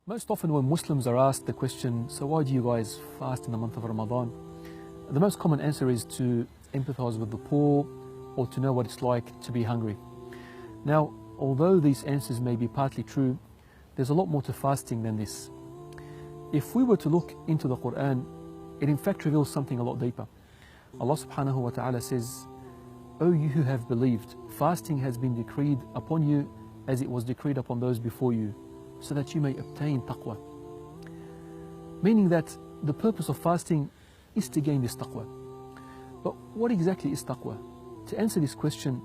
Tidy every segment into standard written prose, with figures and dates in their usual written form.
Most often when Muslims are asked the question, so why do you guys fast in the month of Ramadan? The most common answer is to empathize with the poor or to know what it's like to be hungry. Now, although these answers may be partly true, there's a lot more to fasting than this. If we were to look into the Quran, it in fact reveals something a lot deeper. Allah subhanahu wa ta'ala says, "O you who have believed, fasting has been decreed upon you as it was decreed upon those before you, so that you may obtain taqwa." Meaning that the purpose of fasting is to gain this taqwa. But what exactly is taqwa? To answer this question,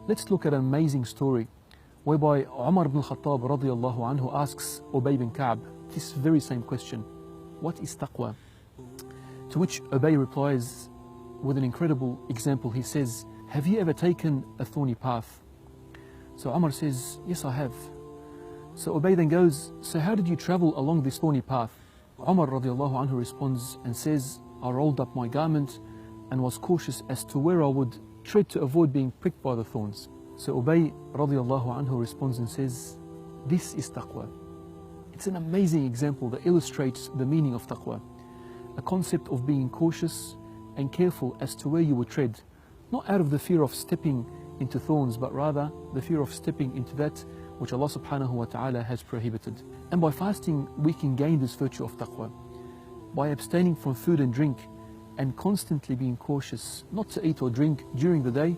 let's look at an amazing story whereby Umar ibn al-Khattab radiyallahu anhu asks Ubay bin Ka'b this very same question: what is taqwa? To which Ubay replies with an incredible example. He says, "Have you ever taken a thorny path?" So Umar says, "Yes, I have." So Ubay then goes, "So how did you travel along this thorny path?" Umar radiallahu anhu responds and says, "I rolled up my garment and was cautious as to where I would tread to avoid being pricked by the thorns." So Ubay radiallahu anhu responds and says, "This is taqwa." It's an amazing example that illustrates the meaning of taqwa, a concept of being cautious and careful as to where you would tread, not out of the fear of stepping into thorns, but rather the fear of stepping into that which Allah subhanahu wa ta'ala has prohibited. And by fasting, we can gain this virtue of taqwa. By abstaining from food and drink and constantly being cautious not to eat or drink during the day,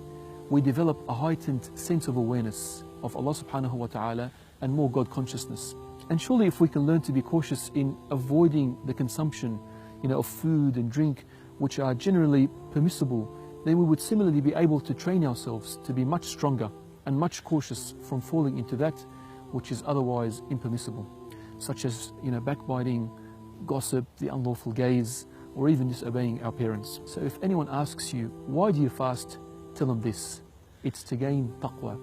we develop a heightened sense of awareness of Allah subhanahu wa ta'ala and more God consciousness. And surely if we can learn to be cautious in avoiding the consumption of food and drink which are generally permissible, then we would similarly be able to train ourselves to be much stronger and much cautious from falling into that which is otherwise impermissible, such as backbiting, gossip, the unlawful gaze, or even disobeying our parents. So if anyone asks you, why do you fast? Tell them this: it's to gain taqwa.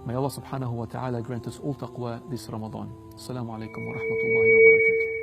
May Allah subhanahu wa ta'ala grant us all taqwa this Ramadan. Assalamu alaikum wa rahmatullahi wa barakatuh.